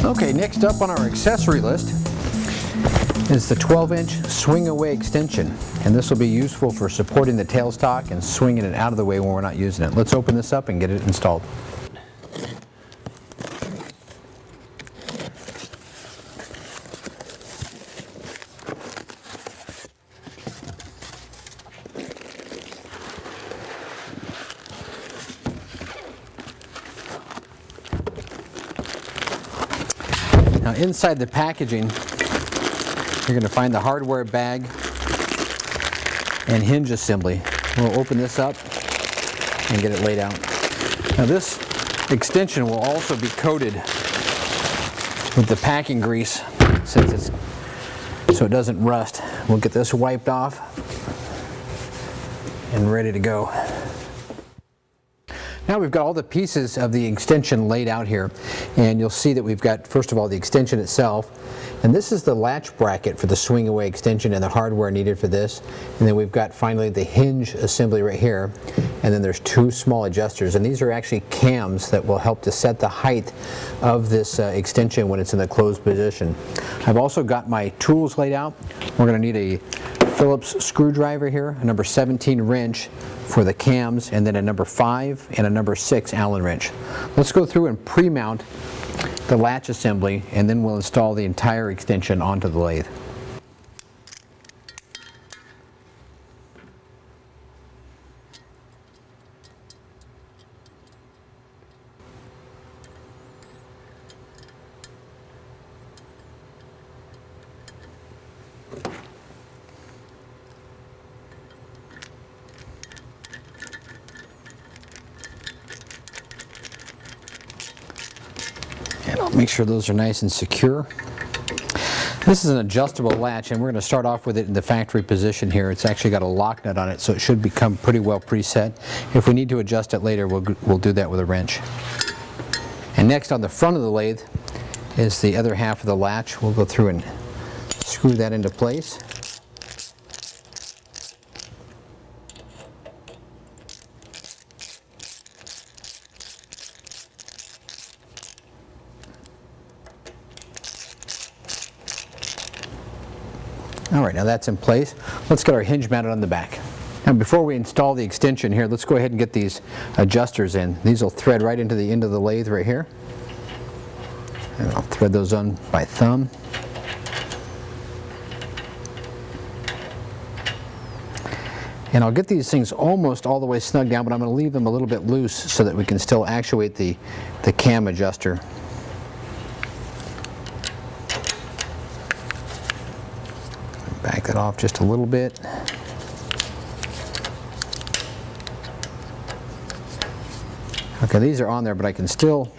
Okay, next up on our accessory list is the 12-inch Swingaway extension, and this will be useful for supporting the tailstock and swinging it out of the way when we're not using it. Let's open this up and get it installed. Now inside the packaging, you're going to find the hardware bag and hinge assembly. We'll open this up and get it laid out. Now this extension will also be coated with the packing grease so it doesn't rust. We'll get this wiped off and ready to go. Now we've got all the pieces of the extension laid out here, and you'll see that we've got, first of all, the extension itself, and this is the latch bracket for the Swingaway extension and the hardware needed for this, and then we've got finally the hinge assembly right here, and then there's two small adjusters, and these are actually cams that will help to set the height of this extension when it's in the closed position. I've also got my tools laid out. We're going to need a Phillips screwdriver here, a number 17 wrench for the cams, and then a number 5 and a number 6 Allen wrench. Let's go through and pre-mount the latch assembly, and then we'll install the entire extension onto the lathe. And I'll make sure those are nice and secure. This is an adjustable latch, and we're going to start off with it in the factory position here. It's actually got a lock nut on it, so it should become pretty well preset. If we need to adjust it later, we'll do that with a wrench. And next on the front of the lathe is the other half of the latch. We'll go through and screw that into place. Alright, now that's in place. Let's get our hinge mounted on the back. Now before we install the extension here, let's go ahead and get these adjusters in. These will thread right into the end of the lathe right here. And I'll thread those on by thumb. And I'll get these things almost all the way snug down, but I'm going to leave them a little bit loose so that we can still actuate the cam adjuster. Back that off just a little bit. Okay, these are on there, but I can still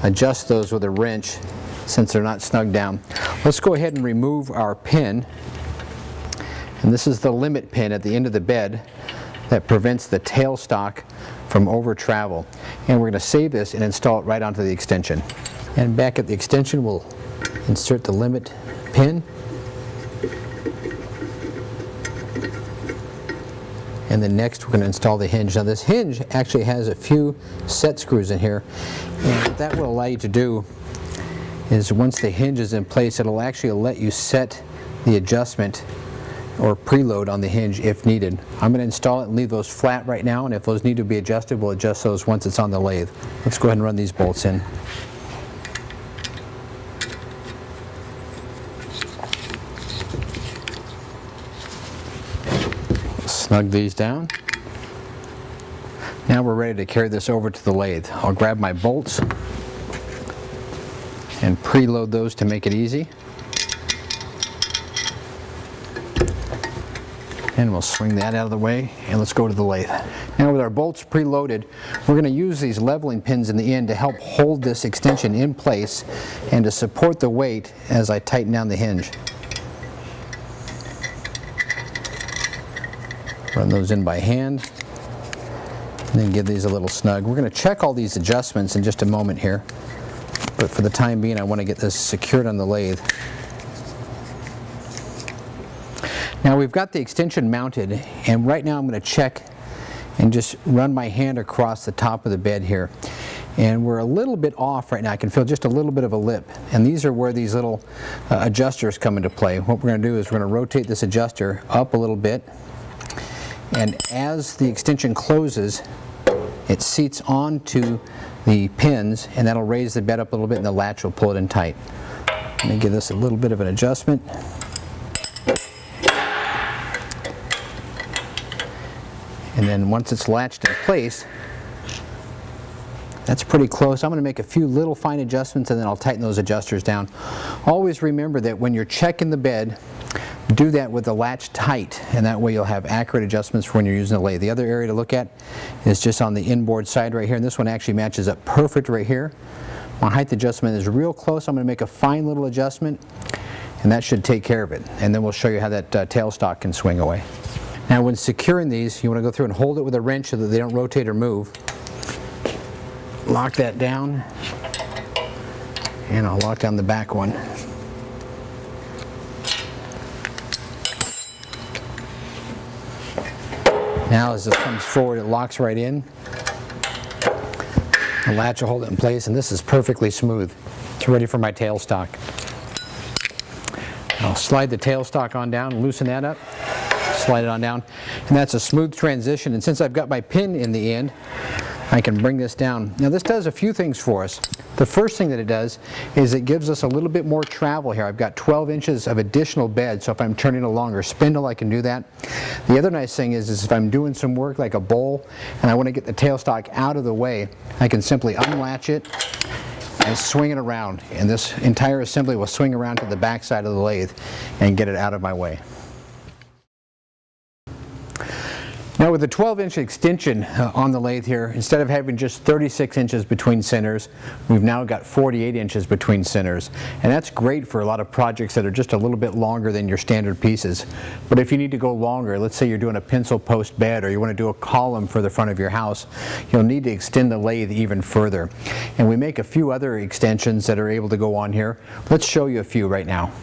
adjust those with a wrench since they're not snug down. Let's go ahead and remove our pin. And this is the limit pin at the end of the bed that prevents the tailstock from over travel. And we're going to save this and install it right onto the extension. And back at the extension, we'll insert the limit pin. And then next we're going to install the hinge. Now this hinge actually has a few set screws in here, and what that will allow you to do is once the hinge is in place, it'll actually let you set the adjustment or preload on the hinge if needed. I'm going to install it and leave those flat right now, and if those need to be adjusted, we'll adjust those once it's on the lathe. Let's go ahead and run these bolts in. Snug these down. Now we're ready to carry this over to the lathe. I'll grab my bolts and preload those to make it easy. And we'll swing that out of the way, and let's go to the lathe. Now with our bolts preloaded, we're going to use these leveling pins in the end to help hold this extension in place and to support the weight as I tighten down the hinge. Run those in by hand, and then give these a little snug. We're going to check all these adjustments in just a moment here, but for the time being I want to get this secured on the lathe. Now we've got the extension mounted, and right now I'm going to check and just run my hand across the top of the bed here. and we're a little bit off right now. I can feel just a little bit of a lip, and these are where these little adjusters come into play. What we're going to do is we're going to rotate this adjuster up a little bit, and as the extension closes, it seats onto the pins, and that'll raise the bed up a little bit, and the latch will pull it in tight. Let me give this a little bit of an adjustment. And then once it's latched in place, that's pretty close. I'm going to make a few little fine adjustments, and then I'll tighten those adjusters down. Always remember that when you're checking the bed, do that with the latch tight, and that way you'll have accurate adjustments for when you're using the lathe. The other area to look at is just on the inboard side right here, and this one actually matches up perfect right here. My height adjustment is real close. I'm going to make a fine little adjustment, and that should take care of it. And then we'll show you how that tailstock can swing away. Now when securing these, you want to go through and hold it with a wrench so that they don't rotate or move. Lock that down, and I'll lock down the back one. Now as this comes forward, it locks right in. The latch will hold it in place, and this is perfectly smooth. It's ready for my tailstock. I'll slide the tailstock on down, loosen that up, slide it on down, and that's a smooth transition. And since I've got my pin in the end, I can bring this down. Now this does a few things for us. The first thing that it does is it gives us a little bit more travel here. I've got 12 inches of additional bed, so if I'm turning a longer spindle, I can do that. The other nice thing is if I'm doing some work like a bowl and I want to get the tailstock out of the way, I can simply unlatch it and swing it around, and this entire assembly will swing around to the back side of the lathe and get it out of my way. Now with the 12-inch extension on the lathe here, instead of having just 36 inches between centers, we've now got 48 inches between centers. And that's great for a lot of projects that are just a little bit longer than your standard pieces. But if you need to go longer, let's say you're doing a pencil post bed or you want to do a column for the front of your house, you'll need to extend the lathe even further. And we make a few other extensions that are able to go on here. Let's show you a few right now.